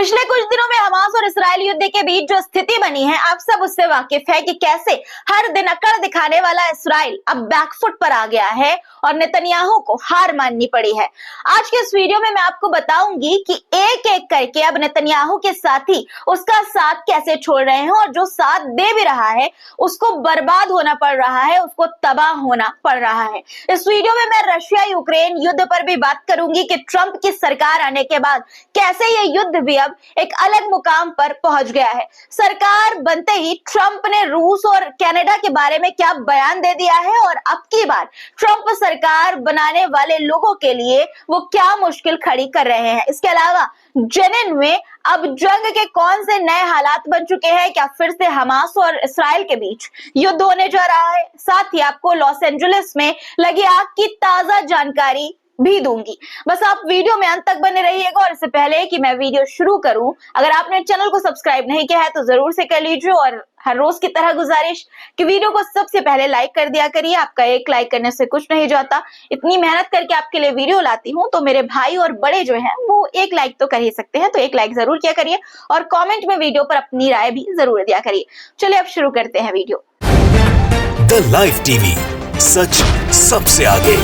पिछले कुछ दिनों में हमास और इस्राइल युद्ध के बीच जो स्थिति बनी है, आप सब उससे वाकिफ है कि कैसे हर दिन अकड़ दिखाने वाला इस्राइल अब बैकफुट पर आ गया है और नेतन्याहू को हार माननी पड़ी है। आज के इस वीडियो में मैं आपको बताऊंगी कि एक एक करके अब नेतन्याहू के साथी उसका साथ कैसे छोड़ रहे हैं और जो साथ दे भी रहा है उसको बर्बाद होना पड़ रहा है, उसको तबाह होना पड़ रहा है। इस वीडियो में मैं रशिया यूक्रेन युद्ध पर भी बात करूंगी कि ट्रंप की सरकार आने के बाद कैसे ये युद्ध भी अब एक अलग मुकाम पर पहुंच गया है। सरकार बनते ही ट्रंप ने रूस और कनाडा के बारे में क्या बयान दे दिया है और अब की बार ट्रंप सरकार बनाने वाले लोगों के लिए वो क्या मुश्किल खड़ी कर रहे हैं। इसके अलावा जेनिन में अब जंग के कौन से नए हालात बन चुके हैं, क्या फिर से हमास और इस्राइल के बीच युद्ध होने जा रहा है। साथ ही आपको लॉस एंजलिस में लगी आग की ताजा जानकारी भी दूंगी। बस आप वीडियो में अंत तक बने रहिएगा। और इससे पहले कि मैं वीडियो शुरू करूं, अगर आपने चैनल को सब्सक्राइब नहीं किया है तो जरूर से कर लीजिए और हर रोज की तरह गुजारिश कि वीडियो को सबसे पहले लाइक कर दिया करिए। आपका एक लाइक करने से कुछ नहीं जाता। इतनी मेहनत करके आपके लिए वीडियो लाती हूँ तो मेरे भाई और बड़े जो हैं वो एक लाइक तो कर ही सकते हैं, तो एक लाइक जरूर किया करिए और कमेंट में वीडियो पर अपनी राय भी जरूर दिया करिए। चलिए अब शुरू करते हैं वीडियो। द लाइव टीवी, सच सबसे आगे।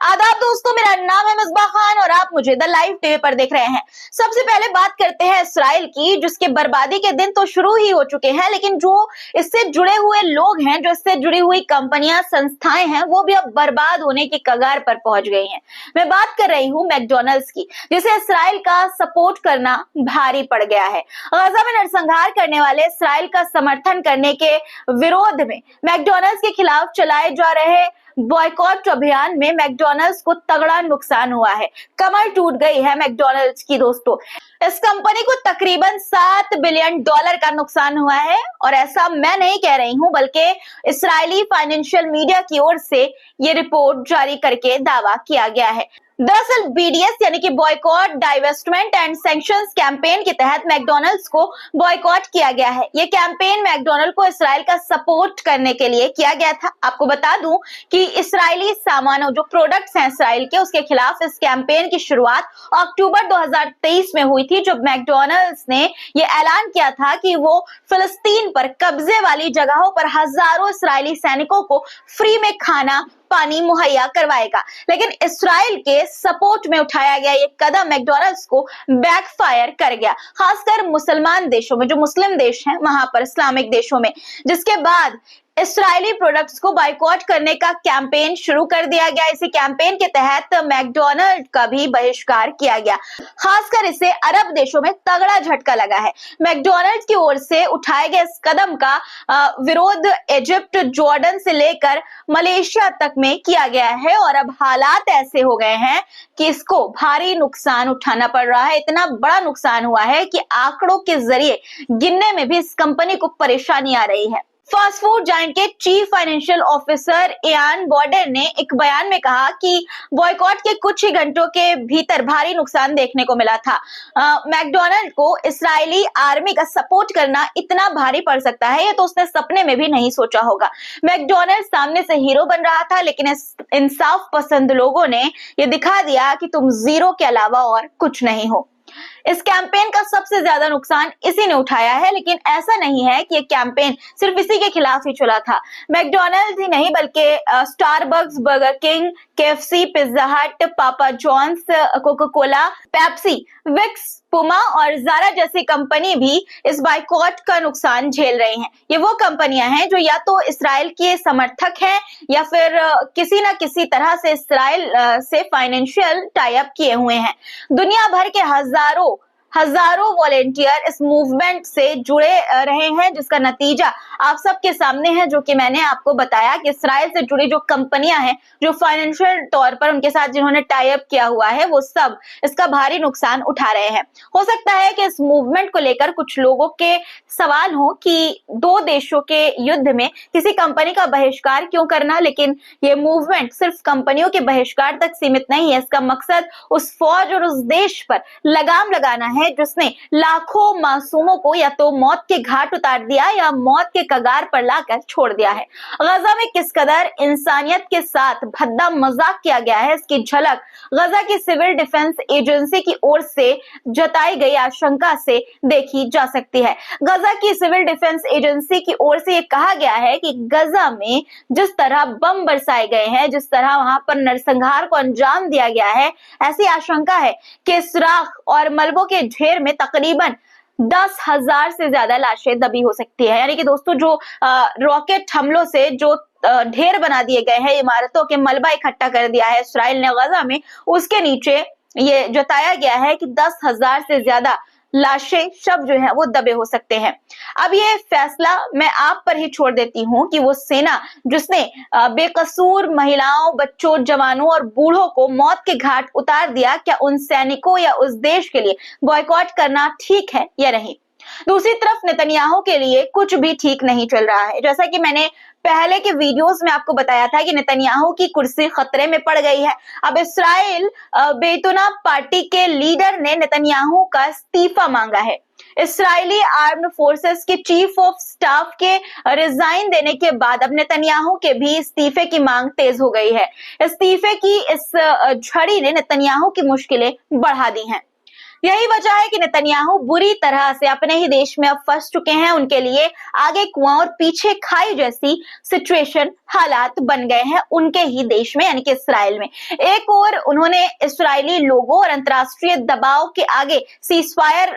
आदाब दोस्तों, मेरा नाम है मिसबाह खान और आप मुझे द लाइव टीवी पर देख रहे हैं। सबसे पहले बात करते हैं इस्राइल की, जिसके बर्बादी के दिन तो शुरू ही हो चुके हैं, लेकिन जो इससे जुड़े हुए लोग हैं, जो इससे जुड़ी हुई कंपनियां संस्थाएं हैं, वो भी अब बर्बाद होने की कगार पर पहुंच गई हैं। मैं बात कर रही हूं मैकडॉनल्ड्स की, जिसे इस्राइल का सपोर्ट करना भारी पड़ गया है। गजा में नरसंहार करने वाले इस्राइल का समर्थन करने के विरोध में मैकडॉनल्ड्स के खिलाफ चलाए जा रहे बॉयकॉट अभियान में मैकडॉनल्ड्स को तगड़ा नुकसान हुआ है। कमर टूट गई है मैकडॉनल्ड्स की दोस्तों। इस कंपनी को तकरीबन $7 बिलियन का नुकसान हुआ है और ऐसा मैं नहीं कह रही हूं, बल्कि इस्राइली फाइनेंशियल मीडिया की ओर से ये रिपोर्ट जारी करके दावा किया गया है। दरअसल बीडीएस यानी कि boycott divestment and sanctions campaign के तहत मैकडॉनल्ड्स को बॉयकॉट किया गया है। ये कैंपेन मैकडॉनल्ड को इस्राइल का सपोर्ट करने के लिए किया गया था। आपको बता दूं कि इस्राइली सामानों, जो प्रोडक्ट्स हैं इस्राइल के, उसके खिलाफ इस कैंपेन की शुरुआत अक्टूबर 2023 में हुई थी, जब मैकडॉनल्ड्स ने ये ऐलान किया था कि वो फिलिस्तीन पर कब्जे वाली जगहों पर हजारों इस्राइली सैनिकों को फ्री में खाना पानी मुहैया करवाएगा। लेकिन इस्राइल के सपोर्ट में उठाया गया ये कदम मैकडॉनल्ड्स को बैकफायर कर गया, खासकर मुसलमान देशों में, जो मुस्लिम देश हैं वहां पर, इस्लामिक देशों में, जिसके बाद इस्राइली प्रोडक्ट्स को बाइकॉट करने का कैंपेन शुरू कर दिया गया। इसी कैंपेन के तहत मैकडॉनल्ड का भी बहिष्कार किया गया। खासकर इसे अरब देशों में तगड़ा झटका लगा है। मैकडॉनल्ड की ओर से उठाए गए इस कदम का विरोध इजिप्ट, जॉर्डन से लेकर मलेशिया तक में किया गया है और अब हालात ऐसे हो गए हैं कि इसको भारी नुकसान उठाना पड़ रहा है। इतना बड़ा नुकसान हुआ है कि आंकड़ों के जरिए गिनने में भी इस कंपनी को परेशानी आ रही है। फास्ट फूड जायंट के chief financial officer Ian border ने एक बयान में कहा कि बॉयकॉट के कुछ ही घंटों के भीतर भारी नुकसान देखने को मिला था। मैकडॉनल्ड को इस्राएली आर्मी का सपोर्ट करना इतना भारी पड़ सकता है, ये तो उसने सपने में भी नहीं सोचा होगा। मैकडॉनल्ड सामने से हीरो बन रहा था, लेकिन इस इंसाफ पसंद लोगों ने ये दिखा दिया कि तुम जीरो के अलावा और कुछ नहीं हो। इस कैंपेन का सबसे ज्यादा नुकसान इसी ने उठाया है, लेकिन ऐसा नहीं है कि ये कैंपेन सिर्फ इसी के खिलाफ ही चला था। मैकडॉनल्ड्स ही नहीं बल्कि Starbucks, Burger King, KFC, Pizza Hut, Papa John's, Coca Cola, Pepsi, Vicks, Puma और जारा जैसी कंपनी भी इस बाइकॉट का नुकसान झेल रही हैं। ये वो कंपनियां हैं जो या तो इस्राइल के समर्थक हैं या फिर किसी न किसी तरह से इस्राइल से फाइनेंशियल टाई अप किए हुए हैं। दुनिया भर के हजारों वॉलेंटियर इस मूवमेंट से जुड़े रहे हैं, जिसका नतीजा आप सबके सामने है, जो कि मैंने आपको बताया कि इस्राइल से जुड़ी जो कंपनियां हैं, जो फाइनेंशियल तौर पर उनके साथ जिन्होंने टाई अप किया हुआ है, वो सब इसका भारी नुकसान उठा रहे हैं। हो सकता है कि इस मूवमेंट को लेकर कुछ लोगों के सवाल हो कि दो देशों के युद्ध में किसी कंपनी का बहिष्कार क्यों करना, लेकिन ये मूवमेंट सिर्फ कंपनियों के बहिष्कार तक सीमित नहीं है। इसका मकसद उस फौज और उस देश पर लगाम लगाना है हैं जिसने लाखों मासूमों को या तो मौत के घाट उतार दिया या मौत के कगार पर लाकर छोड़ दिया है। गजा में किस कदर इंसानियत के साथ भद्दा मजाक किया गया है, इसकी झलक गजा की सिविल डिफेंस एजेंसी की ओर से जताई गई आशंका से देखी जा सकती है। गजा की सिविल डिफेंस एजेंसी की ओर से यह कहा गया है कि गजा में जिस तरह बम बरसाए गए हैं, जिस तरह वहां पर नरसंहार को अंजाम दिया गया है, ऐसी आशंका है कि सुराख और मलबों के ढेर में तकरीबन 10,000 से ज्यादा लाशें दबी हो सकती है। यानी कि दोस्तों, जो रॉकेट हमलों से जो ढेर बना दिए गए हैं, इमारतों के मलबा इकट्ठा कर दिया है इस्राइल ने गजा में, उसके नीचे ये जताया गया है कि 10,000 से ज्यादा लाशें, शव जो है वो दबे हो सकते हैं। अब ये फैसला मैं आप पर ही छोड़ देती हूँ कि वो सेना जिसने बेकसूर महिलाओं, बच्चों, जवानों और बूढ़ों को मौत के घाट उतार दिया, क्या उन सैनिकों या उस देश के लिए बॉयकॉट करना ठीक है या नहीं। दूसरी तरफ नेतन्याहू के लिए कुछ भी ठीक नहीं चल रहा है। जैसा कि मैंने पहले के वीडियोस में आपको बताया था कि नेतन्याहू की कुर्सी खतरे में पड़ गई है। अब इस्राइल बेतुना पार्टी के लीडर ने नेतन्याहू का इस्तीफा मांगा है। इस्राइली आर्म्ड फोर्सेस के चीफ ऑफ स्टाफ के रिजाइन देने के बाद अब नेतन्याहू के भी इस्तीफे की मांग तेज हो गई है। इस्तीफे की इस झड़ी ने नेतन्याहू की मुश्किलें बढ़ा दी हैं। यही वजह है कि नेतन्याहू बुरी तरह से अपने ही देश में अब फंस चुके हैं। उनके लिए आगे कुआं और पीछे खाई जैसी सिचुएशन, हालात बन गए हैं उनके ही देश में, यानी कि इस्राइल में। एक और उन्होंने इस्राइली लोगों और अंतर्राष्ट्रीय दबाव के आगे सीजफायर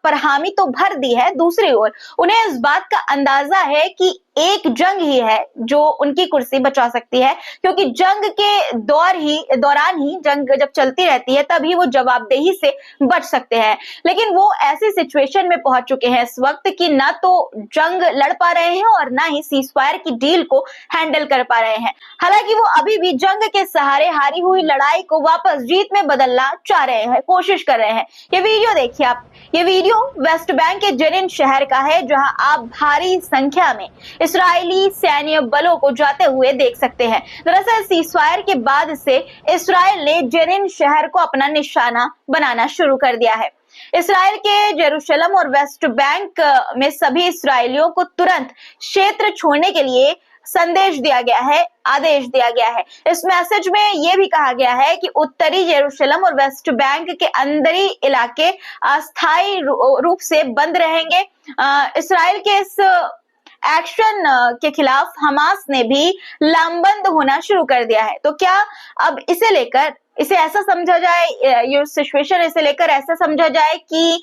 पर हामी तो भर दी है, दूसरी ओर उन्हें इस बात का अंदाजा है कि एक जंग ही है जो उनकी कुर्सी बचा सकती है, क्योंकि जंग के दौरान ही जंग जब चलती रहती है तभी वो जवाबदेही से बच सकते हैं। लेकिन वो ऐसी सिचुएशन में पहुंच चुके हैं इस वक्त कि ना तो जंग लड़ पा रहे हैं और ना ही सीजफायर की डील को हैंडल कर पा रहे हैं। हालांकि वो अभी भी जंग के सहारे हारी हुई लड़ाई को वापस जीत में बदलना चाह रहे हैं, कोशिश कर रहे हैं। ये वीडियो देखिए आप। ये वीडियो वेस्ट बैंक के जेनिन शहर का है, जहां आप भारी संख्या में इस्राएली सैन्य बलों को जाते हुए देख सकते हैं। दरअसल सीजफायर के बाद से इस्राएल ने जेनिन शहर को अपना निशाना बनाना शुरू कर दिया है। इस्राएल के जेरूशलम और वेस्ट बैंक में सभी इस्राएलियों को तुरंत क्षेत्र छोड़ने के लिए संदेश दिया गया है, आदेश दिया गया है। इस मैसेज में यह भी कहा गया है कि उत्तरी जेरूशलम और वेस्ट बैंक के अंदरी इलाके अस्थायी रूप से बंद रहेंगे। इस्राएल के इस एक्शन के खिलाफ हमास ने भी लामबंद होना शुरू कर दिया है। तो क्या अब इसे ऐसा समझा जाए, ये सिचुएशन इसे लेकर ऐसा समझा जाए कि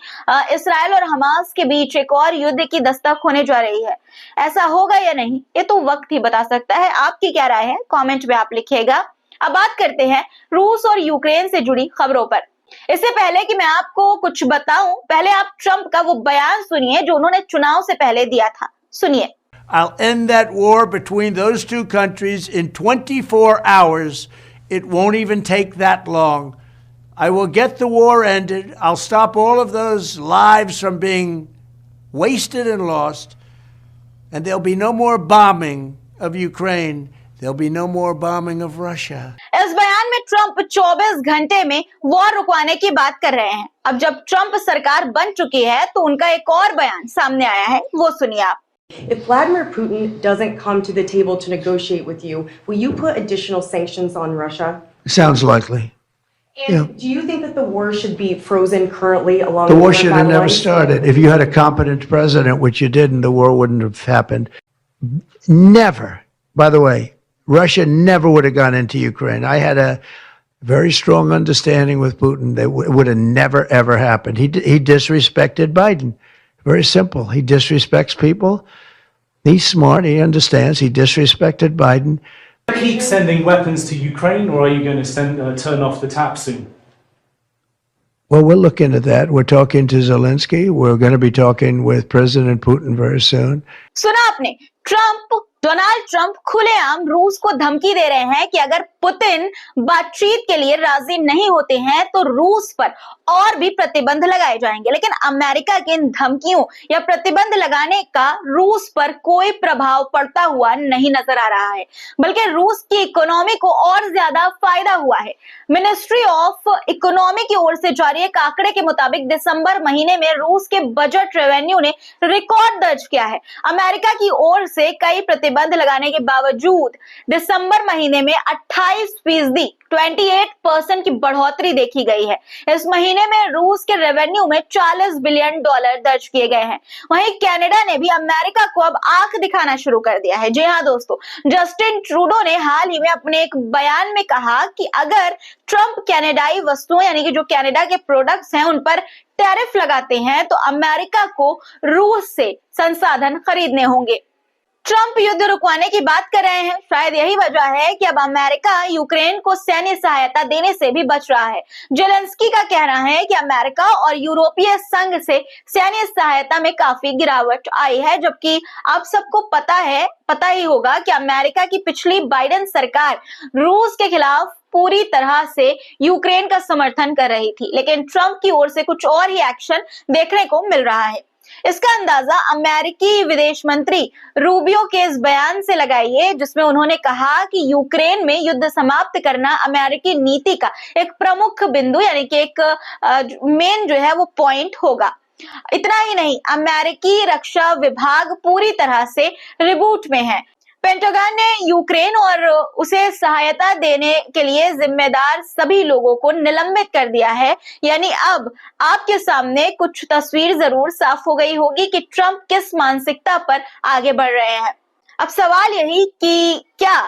इस्राएल और हमास के बीच एक और युद्ध की दस्तक होने जा रही है? ऐसा होगा या नहीं, ये तो वक्त ही बता सकता है। आपकी क्या राय है, कमेंट में आप लिखिएगा। अब बात करते हैं रूस और यूक्रेन से जुड़ी खबरों पर। इससे पहले कि मैं आपको कुछ बताऊं, पहले आप ट्रंप का वो बयान सुनिए जो उन्होंने चुनाव से पहले दिया था। सुनिए। I'll end that war between those two countries in 24 hours. It won't even take that long. I will get the war ended. I'll stop all of those lives from being wasted and lost. And there'll be no more bombing of Ukraine. There'll be no more bombing of Russia. इस बयान में Trump 24 घंटे में war रुकवाने की बात कर रहे हैं। अब जब ट्रंप सरकार बन चुकी है तो उनका एक और बयान सामने आया है, वो सुनिए आप। If Vladimir Putin doesn't come to the table to negotiate with you, will you put additional sanctions on Russia? Sounds likely. And Yeah. do you think that the war should be frozen currently along The war with should have never lines? started. If you had a competent president, which you didn't, the war wouldn't have happened. Never. By the way, Russia never would have gone into Ukraine. I had a very strong understanding with Putin that would have never, ever happened. He disrespected Biden. Very simple. He disrespects people. He's smart. He understands. He disrespected Biden. Keep sending weapons to Ukraine, or are you going to turn off the tap soon? Well, we'll look into that. We're talking to Zelensky. We're going to be talking with President Putin very soon. सुना आपने, Donald Trump खुलेआम रूस को धमकी दे रहे हैं कि अगर पुतिन बातचीत के लिए राजी नहीं होते हैं तो रूस पर और भी प्रतिबंध लगाए जाएंगे। लेकिन अमेरिका की इन धमकियों या प्रतिबंध लगाने का रूस पर कोई प्रभाव पड़ता हुआ नहीं नजर आ रहा है, बल्कि रूस की इकोनॉमी को और ज्यादा फायदा हुआ है। मिनिस्ट्री ऑफ इकोनॉमी की ओर से जारी एक आंकड़े के मुताबिक दिसंबर महीने में रूस के बजट रेवेन्यू ने रिकॉर्ड दर्ज किया है। अमेरिका की ओर से कई प्रतिबंध लगाने के बावजूद दिसंबर महीने में 28% 28% की बढ़ोतरी देखी गई है। इस महीने में रूस के रेवेन्यू में $40 बिलियन दर्ज किए गए हैं। वहीं कनाडा ने भी अमेरिका को अब आंख दिखाना शुरू कर दिया है। जी हाँ दोस्तों, जस्टिन ट्रूडो ने हाल ही में अपने एक बयान में कहा कि अगर ट्रंप कनाडाई वस्तुओं यानी कि जो कनाडा के प्रोडक्ट्स हैं उन पर टैरिफ लगाते हैं तो अमेरिका को रूस से संसाधन खरीदने होंगे। ट्रंप युद्ध रुकवाने की बात कर रहे हैं। शायद यही वजह है कि अब अमेरिका यूक्रेन को सैन्य सहायता देने से भी बच रहा है। जेलेंस्की का कहना है कि अमेरिका और यूरोपीय संघ से सैन्य सहायता में काफी गिरावट आई है, जबकि आप सबको पता ही होगा कि अमेरिका की पिछली बाइडेन सरकार रूस के खिलाफ पूरी तरह से यूक्रेन का समर्थन कर रही थी, लेकिन ट्रंप की ओर से कुछ और ही एक्शन देखने को मिल रहा है। इसका अंदाजा अमेरिकी विदेश मंत्री रूबियो के इस बयान से लगाइए, जिसमें उन्होंने कहा कि यूक्रेन में युद्ध समाप्त करना अमेरिकी नीति का एक प्रमुख बिंदु यानी कि एक मेन जो है वो पॉइंट होगा। इतना ही नहीं, अमेरिकी रक्षा विभाग पूरी तरह से रिबूट में है। पेंटागन ने यूक्रेन और उसे सहायता देने के लिए जिम्मेदार सभी लोगों को निलंबित कर दिया है। यानी अब आपके सामने कुछ तस्वीर जरूर साफ हो गई होगी कि ट्रंप किस मानसिकता पर आगे बढ़ रहे हैं। अब सवाल यही कि क्या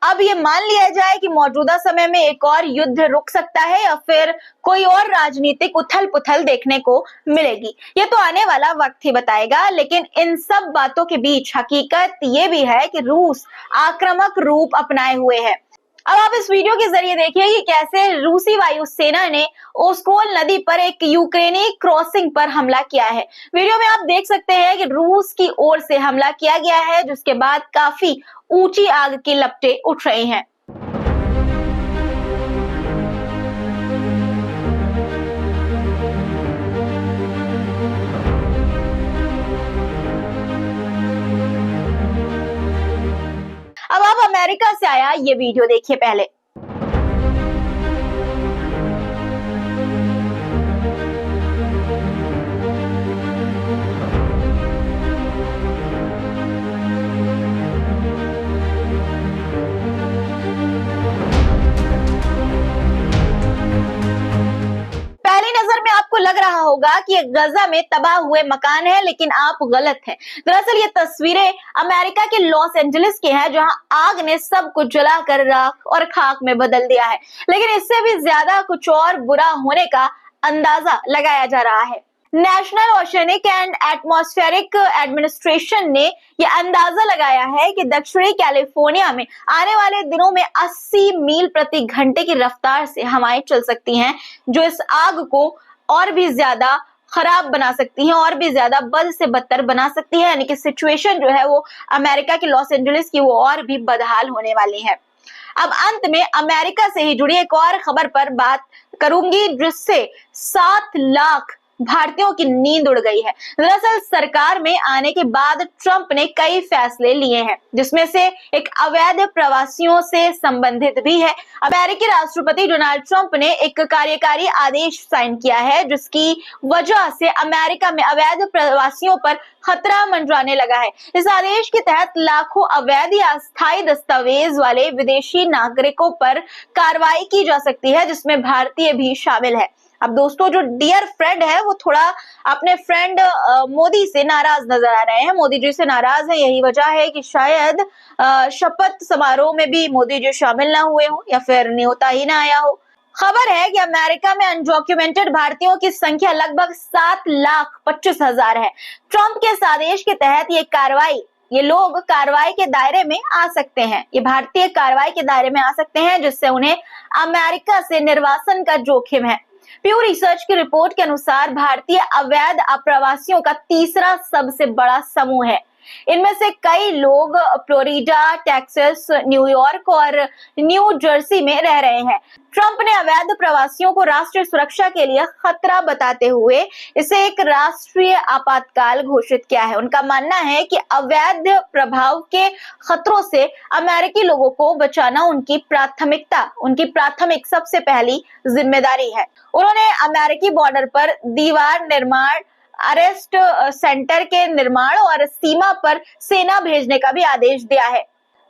अब ये मान लिया जाए कि मौजूदा समय में एक और युद्ध रुक सकता है या फिर कोई और राजनीतिक उथल पुथल देखने को मिलेगी, ये तो आने वाला वक्त ही बताएगा। लेकिन इन सब बातों के बीच हकीकत ये भी है कि रूस आक्रामक रूप अपनाए हुए है। अब आप इस वीडियो के जरिए देखिए कि कैसे रूसी वायुसेना ने ओस्कोल नदी पर एक यूक्रेनी क्रॉसिंग पर हमला किया है। वीडियो में आप देख सकते हैं कि रूस की ओर से हमला किया गया है, जिसके बाद काफी ऊंची आग की लपटें उठ रही हैं। अब आप अमेरिका से आया ये वीडियो देखिए पहले। पहली नजर में आपको लग रहा होगा कि ये गजा में तबाह हुए मकान है, लेकिन आप गलत हैं। दरअसल ये तस्वीरें अमेरिका के लॉस एंजलिस की हैं, जहां आग ने सब कुछ जलाकर राख और खाक में बदल दिया है। लेकिन इससे भी ज्यादा कुछ और बुरा होने का अंदाजा लगाया जा रहा है। National oceanic and atmospheric administration ने यह अंदाजा लगाया है कि दक्षिणी कैलिफोर्निया में आने वाले दिनों में 80 मील प्रति घंटे की रफ्तार से हवाएं चल सकती हैं, जो इस आग को और भी ज्यादा खराब बना सकती हैं और भी ज्यादा बद से बदतर बना सकती है। यानी कि सिचुएशन जो है वो अमेरिका के लॉस एंजलिस की वो और भी बदहाल होने वाली है। अब अंत में अमेरिका से ही जुड़ी एक और खबर पर बात करूंगी, जिससे 7 लाख भारतीयों की नींद उड़ गई है। दरअसल सरकार में आने के बाद ट्रंप ने कई फैसले लिए हैं, जिसमें से एक अवैध प्रवासियों से संबंधित भी है। अमेरिकी राष्ट्रपति डोनाल्ड ट्रंप ने एक कार्यकारी आदेश साइन किया है, जिसकी वजह से अमेरिका में अवैध प्रवासियों पर खतरा मंडराने लगा है। इस आदेश के तहत लाखों अवैध या अस्थायी दस्तावेज वाले विदेशी नागरिकों पर कार्रवाई की जा सकती है, जिसमें भारतीय भी शामिल है। अब दोस्तों, जो डियर फ्रेंड है वो थोड़ा अपने फ्रेंड मोदी से नाराज नजर आ रहे हैं। मोदी जी से नाराज है, यही वजह है कि शायद शपथ समारोह में भी मोदी जी शामिल ना हुए हो या फिर न्योता ही ना आया हो। खबर है कि अमेरिका में अनडॉक्यूमेंटेड भारतीयों की संख्या लगभग 7,25,000 है। ट्रंप के इस आदेश के तहत ये लोग कार्रवाई के दायरे में आ सकते हैं, ये भारतीय कार्रवाई के दायरे में आ सकते हैं, जिससे उन्हें अमेरिका से निर्वासन का जोखिम है। प्यू रिसर्च की रिपोर्ट के अनुसार भारतीय अवैध अप्रवासियों का तीसरा सबसे बड़ा समूह है। इनमें से कई लोग फ्लोरिडा, टेक्सास, न्यूयॉर्क और न्यू जर्सी में रह रहे हैं। ट्रंप ने अवैध प्रवासियों को राष्ट्रीय सुरक्षा के लिए खतरा बताते हुए इसे एक राष्ट्रीय आपातकाल घोषित किया है। उनका मानना है कि अवैध प्रभाव के खतरों से अमेरिकी लोगों को बचाना उनकी प्राथमिक सबसे पहली जिम्मेदारी है। उन्होंने अमेरिकी बॉर्डर पर दीवार निर्माण, अरेस्ट सेंटर के निर्माण और सीमा पर सेना भेजने का भी आदेश दिया है।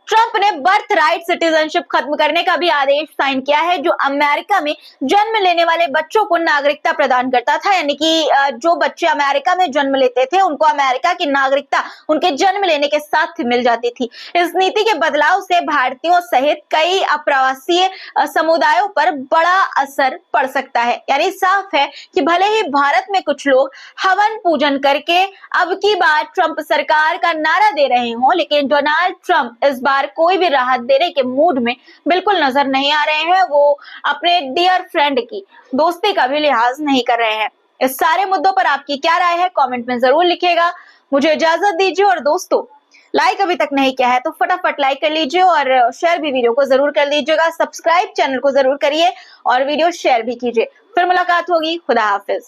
ट्रंप ने बर्थ राइट सिटीजनशिप खत्म करने का भी आदेश साइन किया है, जो अमेरिका में जन्म लेने वाले बच्चों को नागरिकता प्रदान करता था। यानी कि जो बच्चे अमेरिका में जन्म लेते थे उनको अमेरिका की नागरिकता उनके जन्म लेने के साथ मिल जाती थी। इस नीति के बदलाव से भारतीयों सहित कई अप्रवासीय समुदायों पर बड़ा असर पड़ सकता है। यानी साफ है कि भले ही भारत में कुछ लोग हवन पूजन करके अब की बार ट्रंप सरकार का नारा दे रहे हों, लेकिन डोनाल्ड ट्रंप इस बार कोई भी राहत देने के मूड में बिल्कुल नजर नहीं आ रहे हैं। वो अपने डियर फ्रेंड की दोस्ती का भी लिहाज नहीं कर रहे हैं। इस सारे मुद्दों पर आपकी क्या राय है, कमेंट में जरूर लिखिएगा। मुझे इजाजत दीजिए और दोस्तों, लाइक अभी तक नहीं किया है तो फटाफट लाइक कर लीजिए और शेयर भी वीडियो को जरूर कर लीजिएगा। सब्सक्राइब चैनल को जरूर करिए और वीडियो शेयर भी कीजिए। फिर मुलाकात होगी। खुदा हाफिज।